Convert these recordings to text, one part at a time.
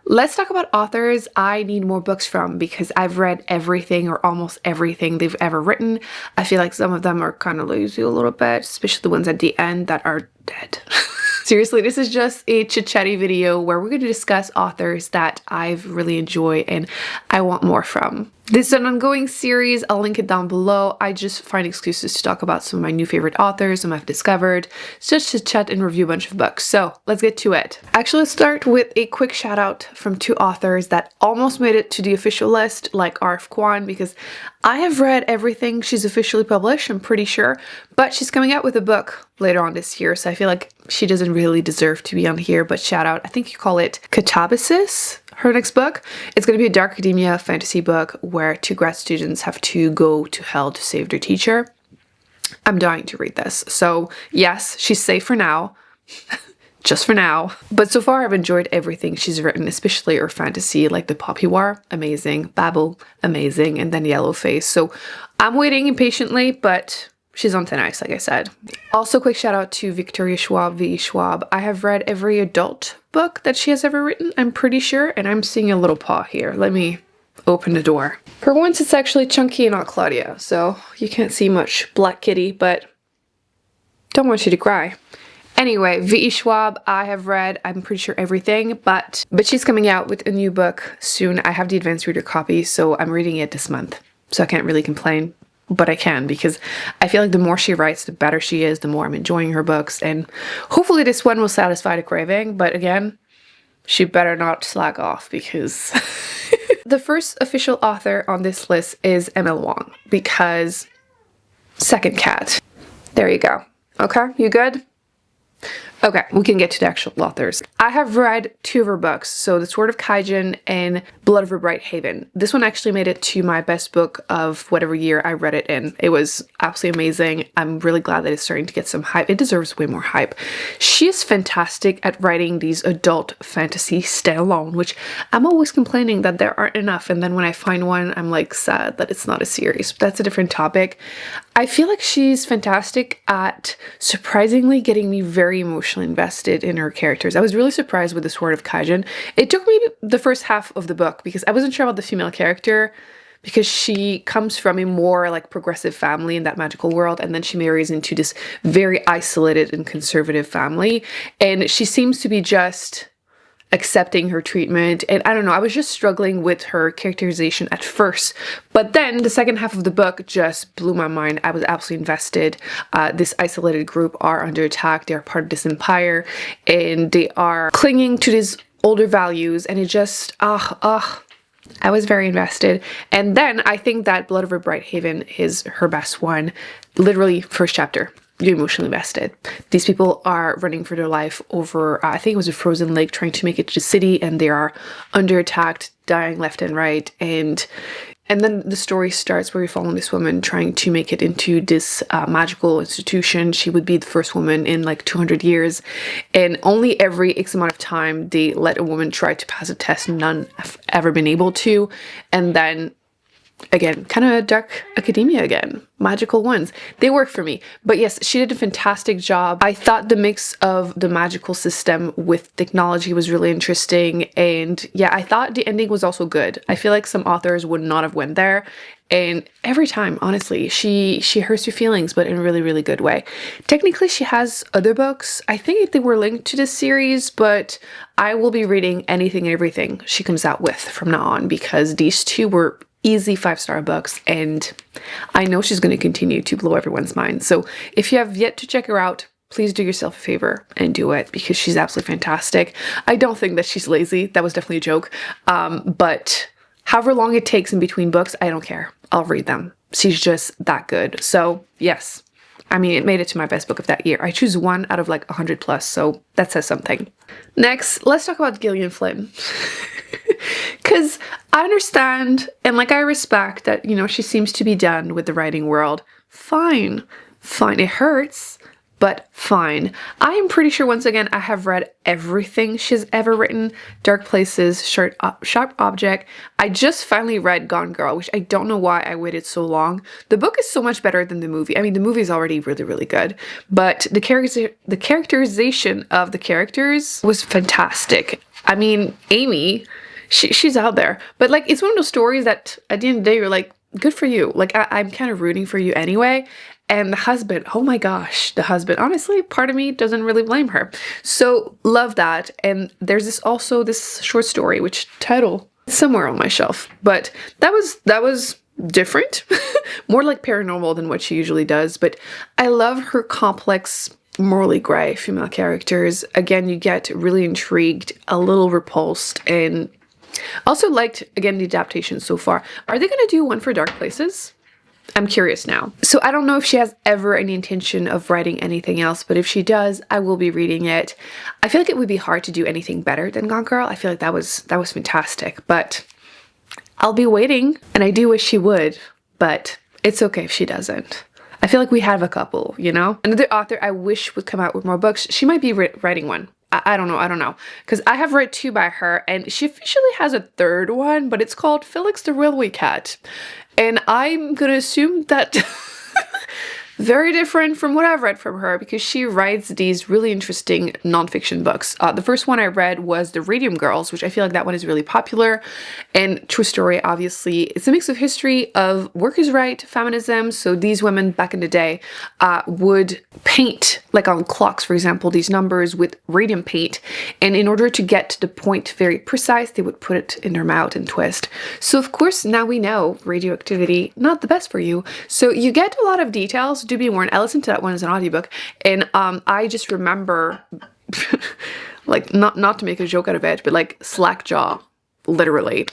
Let's talk about authors I need more books from because I've read everything or almost everything they've ever written. I feel like some of them are kind of lazy a little bit, especially the ones at the end that are dead. Seriously, this is just a chit-chatty video where we're going to discuss authors that I've really enjoyed and I want more from. This is an ongoing series, I'll link it down below. I just find excuses to talk about some of my new favorite authors whom I've discovered, just to chat and review a bunch of books. So let's get to it. Actually, let's start with a quick shout out from two authors that almost made it to the official list, like R.F. Kuang, because I have read everything she's officially published, I'm pretty sure, but she's coming out with a book later on this year, so I feel like she doesn't really deserve to be on here, but shout out. I think you call it Catabasis, her next book. It's going to be a dark academia fantasy book where two grad students have to go to hell to save their teacher. I'm dying to read this. So yes, she's safe for now. Just for now. But so far I've enjoyed everything she's written, especially her fantasy, like The Poppy War, amazing, Babel, amazing, and then Yellowface. So I'm waiting impatiently, but she's on thin ice, like I said. Also, quick shout out to Victoria Schwab, V.E. Schwab. I have read every adult book that she has ever written, I'm pretty sure, and I'm seeing a little paw here. Let me open the door. For once, it's actually Chunky and not Claudia, so you can't see much Black Kitty, but don't want you to cry. Anyway, V.E. Schwab, I have read, I'm pretty sure everything, but she's coming out with a new book soon. I have the advanced reader copy, so I'm reading it this month, so I can't really complain. But I can, because I feel like the more she writes, the better she is, the more I'm enjoying her books, and hopefully this one will satisfy the craving, but again, she better not slack off, because the first official author on this list is Wong, because second cat. There you go. Okay, you good? Okay, we can get to the actual authors. I have read two of her books, so The Sword of Kaijin and Blood of a Bright Haven. This one actually made it to my best book of whatever year I read it in. It was absolutely amazing. I'm really glad that it's starting to get some hype. It deserves way more hype. She is fantastic at writing these adult fantasy standalone, which I'm always complaining that there aren't enough, and then when I find one, I'm like sad that it's not a series. But that's a different topic. I feel like she's fantastic at surprisingly getting me very emotionally invested in her characters. I was really surprised with The Sword of Kaijin. It took me the first half of the book because I wasn't sure about the female character, because she comes from a more like progressive family in that magical world, and then she marries into this very isolated and conservative family, and she seems to be just accepting her treatment, and I don't know, I was just struggling with her characterization at first, but then the second half of the book just blew my mind. I was absolutely invested. This isolated group are under attack, they are part of this empire, and they are clinging to these older values, and it just, I was very invested. And then I think that Blood of a Bright Haven is her best one. Literally, first chapter, you're emotionally invested. These people are running for their life over, I think it was a frozen lake, trying to make it to the city, and they are under attack, dying left and right. And then the story starts where we follow this woman trying to make it into this magical institution. She would be the first woman in like 200 years. And only every X amount of time they let a woman try to pass a test. None have ever been able to. And then again, kind of dark academia again. Magical ones. They work for me. But yes, she did a fantastic job. I thought the mix of the magical system with technology was really interesting. And yeah, I thought the ending was also good. I feel like some authors would not have went there. And every time, honestly, she hurts your feelings, but in a really, really good way. Technically, she has other books. I think they were linked to this series, but I will be reading anything and everything she comes out with from now on, because these two were easy 5-star books, and I know she's going to continue to blow everyone's mind. So if you have yet to check her out, please do yourself a favor and do it, because she's absolutely fantastic. I don't think that she's lazy. That was definitely a joke. But however long it takes in between books, I don't care. I'll read them. She's just that good. So yes, I mean, it made it to my best book of that year. I choose one out of like 100 plus, so that says something. Next, let's talk about Gillian Flynn. Because I understand and like I respect that, you know, she seems to be done with the writing world. Fine, it hurts, but fine. I am pretty sure, once again, I have read everything she's ever written. Dark Places, Sharp Object. I just finally read Gone Girl, which I don't know why I waited so long. The book is so much better than the movie. I mean, the movie is already really, really good, but the characterization of the characters was fantastic. I mean, Amy, she's out there, but like, it's one of those stories that at the end of the day, you're like, good for you. Like, I'm kind of rooting for you anyway. And the husband, oh my gosh, the husband, honestly, part of me doesn't really blame her. So love that. And there's this short story, which title is somewhere on my shelf, but that was different, more like paranormal than what she usually does. But I love her complex, morally gray female characters. Again, you get really intrigued, a little repulsed, and also liked, again, the adaptation so far. Are they going to do one for Dark Places? I'm curious now. So I don't know if she has ever any intention of writing anything else, but if she does, I will be reading it. I feel like it would be hard to do anything better than Gone Girl. I feel like that was fantastic, but I'll be waiting, and I do wish she would, but it's okay if she doesn't. I feel like we have a couple, you know? Another author I wish would come out with more books. She might be writing one. I don't know. Because I have read 2 by her, and she officially has a 3rd one, but it's called Felix the Railway Cat. And I'm gonna assume that very different from what I've read from her, because she writes these really interesting nonfiction books. The first one I read was The Radium Girls, which I feel like that one is really popular, and true story, obviously. It's a mix of history of workers' right, feminism. So these women back in the day would paint, like on clocks, for example, these numbers with radium paint. And in order to get the point very precise, they would put it in their mouth and twist. So of course, now we know radioactivity, not the best for you. So you get a lot of details. Do be warned. I listened to that one as an audiobook, and I just remember like, not to make a joke out of it, but like slack jaw, literally,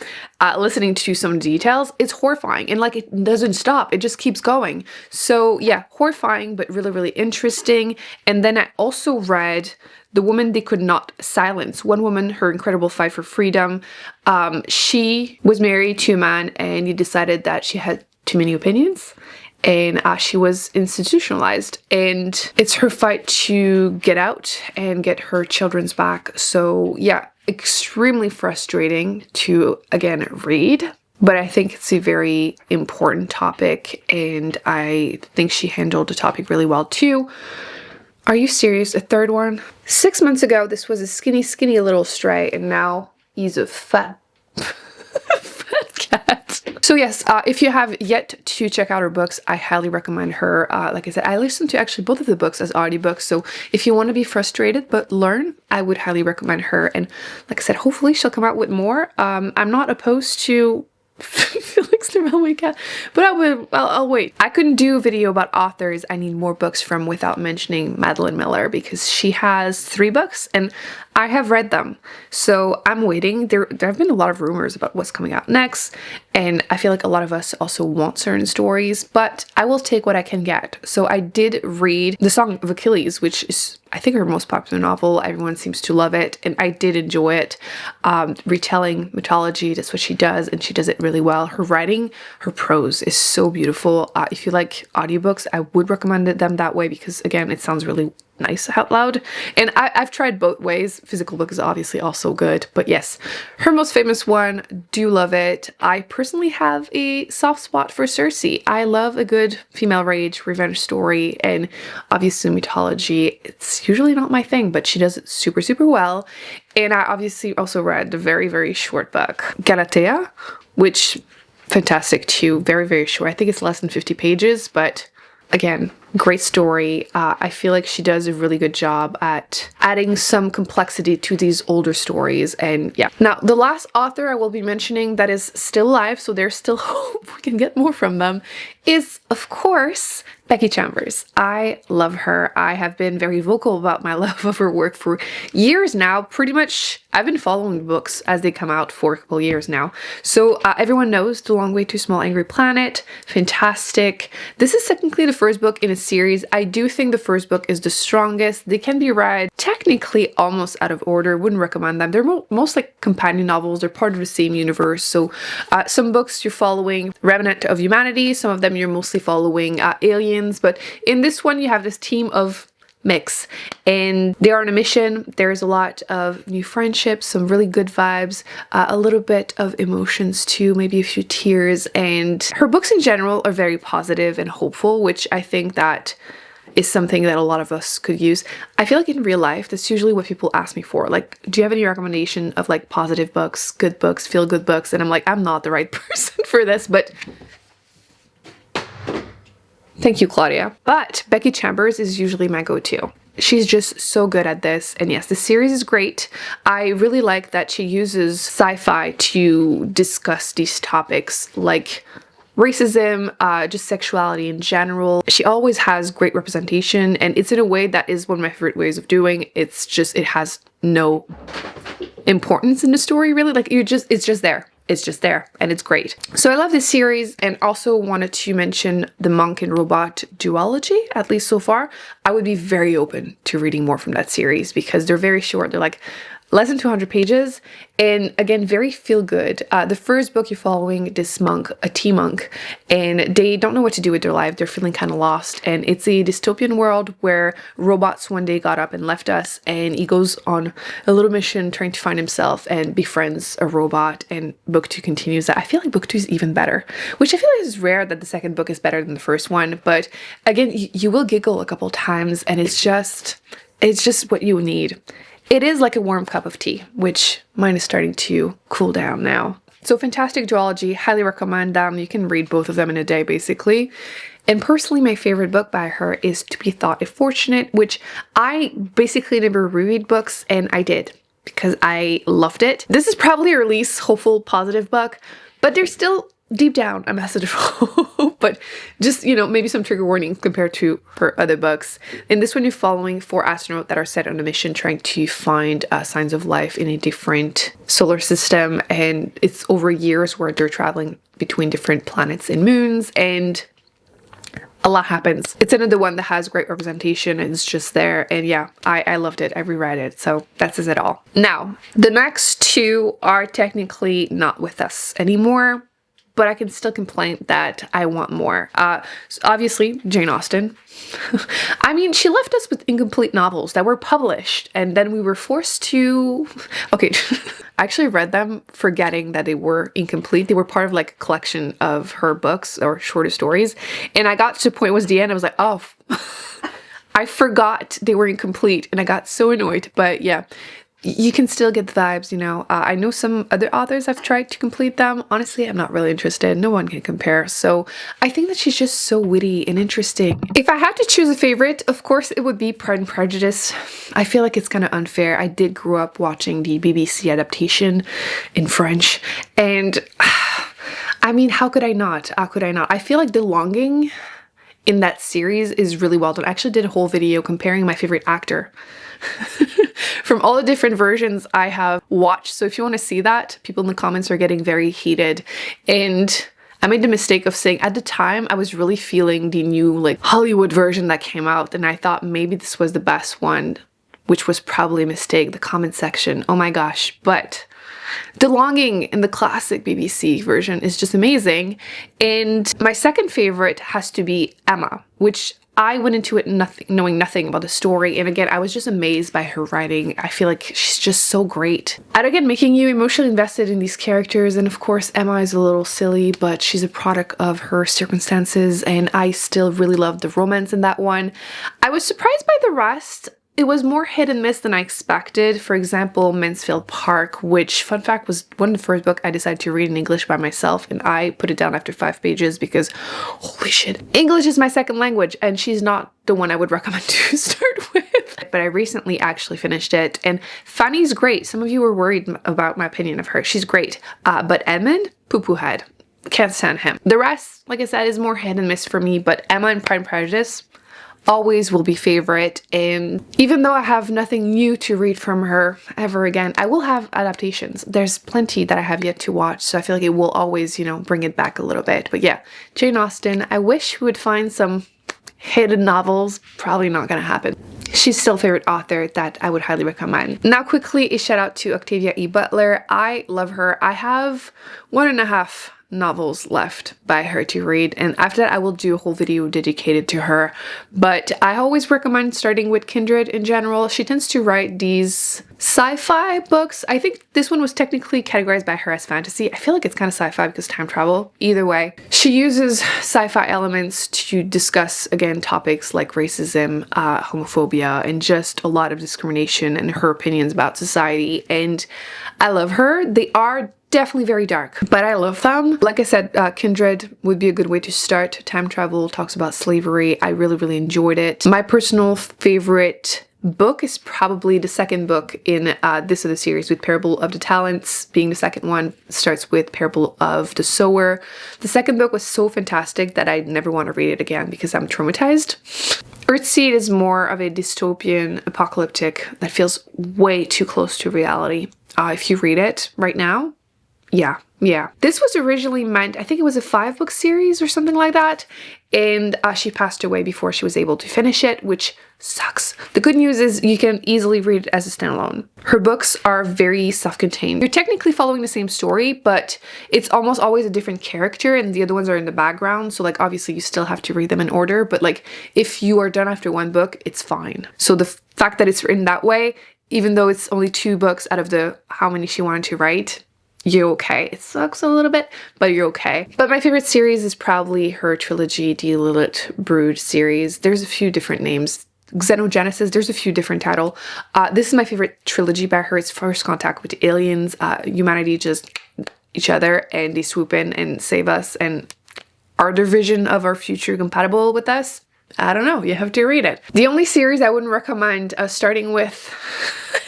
listening to some details. It's horrifying, and like, it doesn't stop, it just keeps going. So yeah, horrifying, but really, really interesting. And then I also read The Woman They Could Not Silence. One woman, her incredible fight for freedom. She was married to a man, and he decided that she had too many opinions, and she was institutionalized, and it's her fight to get out and get her children's back. So yeah, extremely frustrating to, again, read, but I think it's a very important topic, and I think she handled the topic really well too. Are you serious? A 3rd one? 6 months ago, this was a skinny little stray, and now he's a fat cat. So yes, if you have yet to check out her books, I highly recommend her. Like I said, I listened to actually both of the books as audiobooks, so if you want to be frustrated but learn, I would highly recommend her. And like I said, hopefully she'll come out with more. I'm not opposed to Felix the Railway Cat, but I'll wait. I couldn't do a video about authors I need more books from without mentioning Madeline Miller, because she has 3 books and I have read them. So I'm waiting. There have been a lot of rumors about what's coming out next, and I feel like a lot of us also want certain stories, but I will take what I can get. So I did read The Song of Achilles, which is, I think, her most popular novel. Everyone seems to love it, and I did enjoy it. Retelling mythology, that's what she does, and she does it really well. Her writing, her prose is so beautiful. If you like audiobooks, I would recommend them that way, because again, it sounds really nice out loud. And I've tried both ways. Physical book is obviously also good, but yes, her most famous one, do love it. I personally have a soft spot for Circe. I love a good female rage revenge story, and obviously mythology, it's usually not my thing, but she does it super, super well. And I obviously also read the very, very short book, Galatea, which, fantastic too. Very, very short. I think it's less than 50 pages, but again, great story. I feel like she does a really good job at adding some complexity to these older stories, and yeah. Now, the last author I will be mentioning that is still alive, so there's still hope we can get more from them, is, of course, Becky Chambers. I love her. I have been very vocal about my love of her work for years now. Pretty much, I've been following books as they come out for a couple years now. So everyone knows The Long Way to Small Angry Planet. Fantastic. This is technically the first book in a series. I do think the first book is the strongest. They can be read technically almost out of order. Wouldn't recommend them. They're most like companion novels. They're part of the same universe. So some books you're following Remnant of Humanity. Some of them you're mostly following Aliens. But in this one, you have this team of mix, and they are on a mission. There's a lot of new friendships, some really good vibes, a little bit of emotions too, maybe a few tears, and her books in general are very positive and hopeful, which I think that is something that a lot of us could use. I feel like in real life, that's usually what people ask me for. Like, do you have any recommendation of like positive books, good books, feel good books? And I'm like, I'm not the right person for this, but thank you, Claudia. But Becky Chambers is usually my go-to. She's just so good at this. And yes, the series is great. I really like that she uses sci-fi to discuss these topics like racism, just sexuality in general. She always has great representation, and it's in a way that is one of my favorite ways of doing. It's just, it has no importance in the story really. Like it's just there. It's just there, and it's great. So I love this series, and also wanted to mention the monk and robot duology, at least so far. I would be very open to reading more from that series because they're very short. They're like less than 200 pages, and again, very feel good. The first book, you're following this monk, a tea monk, and they don't know what to do with their life. They're feeling kind of lost, and it's a dystopian world where robots one day got up and left us, and he goes on a little mission trying to find himself and befriends a robot, and book 2 continues that. I feel like book 2 is even better, which I feel like is rare that the second book is better than the first one, but again, you will giggle a couple times, and it's just what you need. It is like a warm cup of tea, which mine is starting to cool down now. So fantastic duology, highly recommend them. You can read both of them in a day, basically. And personally, my favorite book by her is To Be Thought If Fortunate, which I basically never reread books, and I did because I loved it. This is probably her least hopeful, positive book, but there's still deep down a message of hope, but just, you know, maybe some trigger warnings compared to her other books. In this one, you're following 4 astronauts that are set on a mission trying to find signs of life in a different solar system, and it's over years where they're traveling between different planets and moons, and a lot happens. It's another one that has great representation, and it's just there, and yeah, I loved it. I reread it, so that says it all. Now, the next 2 are technically not with us anymore, but I can still complain that I want more. So obviously, Jane Austen. I mean, she left us with incomplete novels that were published, and then we were forced to... Okay, I actually read them forgetting that they were incomplete. They were part of like a collection of her books or shorter stories, and I got to the point, it was the end, I was like, oh, I forgot they were incomplete, and I got so annoyed, but yeah. You can still get the vibes, you know. I know some other authors have tried to complete them. Honestly, I'm not really interested. No one can compare. So I think that she's just so witty and interesting. If I had to choose a favorite, of course, it would be Pride and Prejudice. I feel like it's kind of unfair. I did grow up watching the BBC adaptation in French. And I mean, how could I not? How could I not? I feel like the longing in that series is really well done. I actually did a whole video comparing my favorite actor from all the different versions I have watched. So if you want to see that, people in the comments are getting very heated. And I made the mistake of saying at the time I was really feeling the new like Hollywood version that came out, and I thought maybe this was the best one, which was probably a mistake. The comment section, oh my gosh. But the longing in the classic BBC version is just amazing. And my second favorite has to be Emma, which I went into it knowing nothing about the story, and again, I was just amazed by her writing. I feel like she's just so great. And again, making you emotionally invested in these characters, and of course, Emma is a little silly, but she's a product of her circumstances, and I still really love the romance in that one. I was surprised by the rest. It was more hit and miss than I expected. For example, Mansfield Park, which, fun fact, was one of the first books I decided to read in English by myself, and I put it down after 5 pages because, holy shit, English is my second language, and she's not the one I would recommend to start with. But I recently actually finished it, and Fanny's great. Some of you were worried about my opinion of her. She's great. But Edmund, poo-poo head. Can't stand him. The rest, like I said, is more hit and miss for me, but Emma and Pride and Prejudice always will be favorite. And even though I have nothing new to read from her ever again, I will have adaptations. There's plenty that I have yet to watch, so I feel like it will always, you know, bring it back a little bit. But yeah, Jane Austen, I wish we would find some hidden novels. Probably not gonna happen. She's still a favorite author that I would highly recommend. Now quickly, a shout out to Octavia E. Butler. I love her. I have 1.5 novels left by her to read, and after that I will do a whole video dedicated to her. But I always recommend starting with Kindred in general. She tends to write these sci-fi books. I think this one was technically categorized by her as fantasy. I feel like it's kind of sci-fi because time travel. Either way, she uses sci-fi elements to discuss, again, topics like racism, homophobia, and just a lot of discrimination and her opinions about society. And I love her. They are definitely very dark, but I love them. Like I said, Kindred would be a good way to start. Time travel, talks about slavery. I really enjoyed it. My personal favorite book is probably the second book in this of the series, with Parable of the Talents being the second one. It starts with Parable of the Sower. The second book was so fantastic that I never want to read it again because I'm traumatized. Earthseed is more of a dystopian, apocalyptic that feels way too close to reality. If you read it right now, yeah. This was originally meant, I think it was a 5-book series or something like that, and she passed away before she was able to finish it, which sucks. The good news is you can easily read it as a standalone. Her books are very self-contained. You're technically following the same story, but it's almost always a different character and the other ones are in the background, so like obviously you still have to read them in order, but like if you are done after one book, it's fine. So the fact that it's written that way, even though it's only 2 books out of the how many she wanted to write, you're okay. It sucks a little bit, but you're okay. But my favorite series is probably her trilogy, the Lilith Brood series. There's a few different names. Xenogenesis, there's a few different titles. This is my favorite trilogy by her. It's First Contact with the Aliens. Humanity just each other and they swoop in and save us, and are their vision of our future compatible with us? I don't know. You have to read it. The only series I wouldn't recommend starting with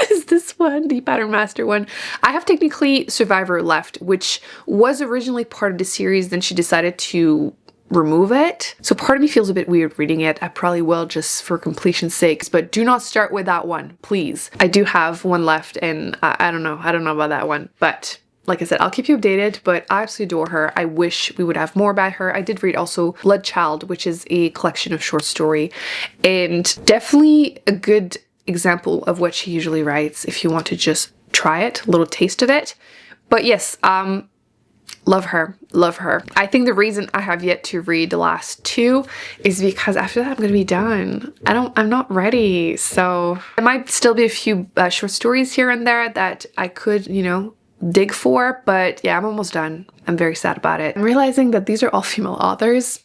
is this one, the Pattern Master one. I have technically Survivor left, which was originally part of the series. Then she decided to remove it. So part of me feels a bit weird reading it. I probably will just for completion's sake, but do not start with that one, please. I do have one left and I don't know about that one, but like I said, I'll keep you updated, but I absolutely adore her. I wish we would have more about her. I did read also Blood Child, which is a collection of short story, and definitely a good example of what she usually writes if you want to just try it, a little taste of it. But yes, love her. I think the reason I have yet to read the last 2 is because after that I'm gonna be done. I'm not ready. So there might still be a few short stories here and there that I could, you know, dig for, but yeah, I'm almost done. I'm very sad about it. I'm realizing that these are all female authors.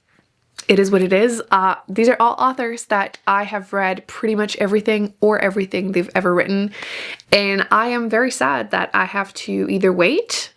It is what it is. These are all authors that I have read pretty much everything they've ever written, and I am very sad that I have to either wait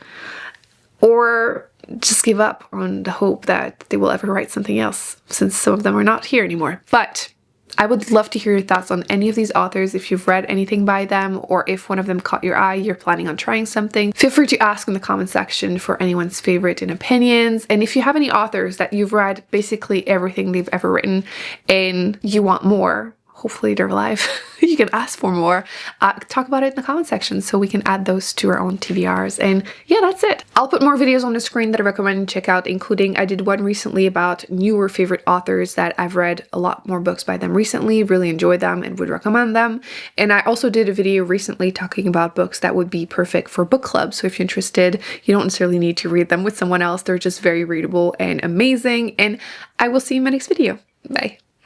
or just give up on the hope that they will ever write something else, since some of them are not here anymore. But I would love to hear your thoughts on any of these authors. If you've read anything by them, or if one of them caught your eye, you're planning on trying something, feel free to ask in the comment section for anyone's favorite and opinions. And if you have any authors that you've read basically everything they've ever written and you want more, hopefully they're alive, you can ask for more, talk about it in the comment section so we can add those to our own TBRs. And yeah, that's it. I'll put more videos on the screen that I recommend you check out, including I did one recently about newer favorite authors that I've read a lot more books by them recently, really enjoyed them and would recommend them. And I also did a video recently talking about books that would be perfect for book club. So if you're interested, you don't necessarily need to read them with someone else. They're just very readable and amazing. And I will see you in my next video. Bye.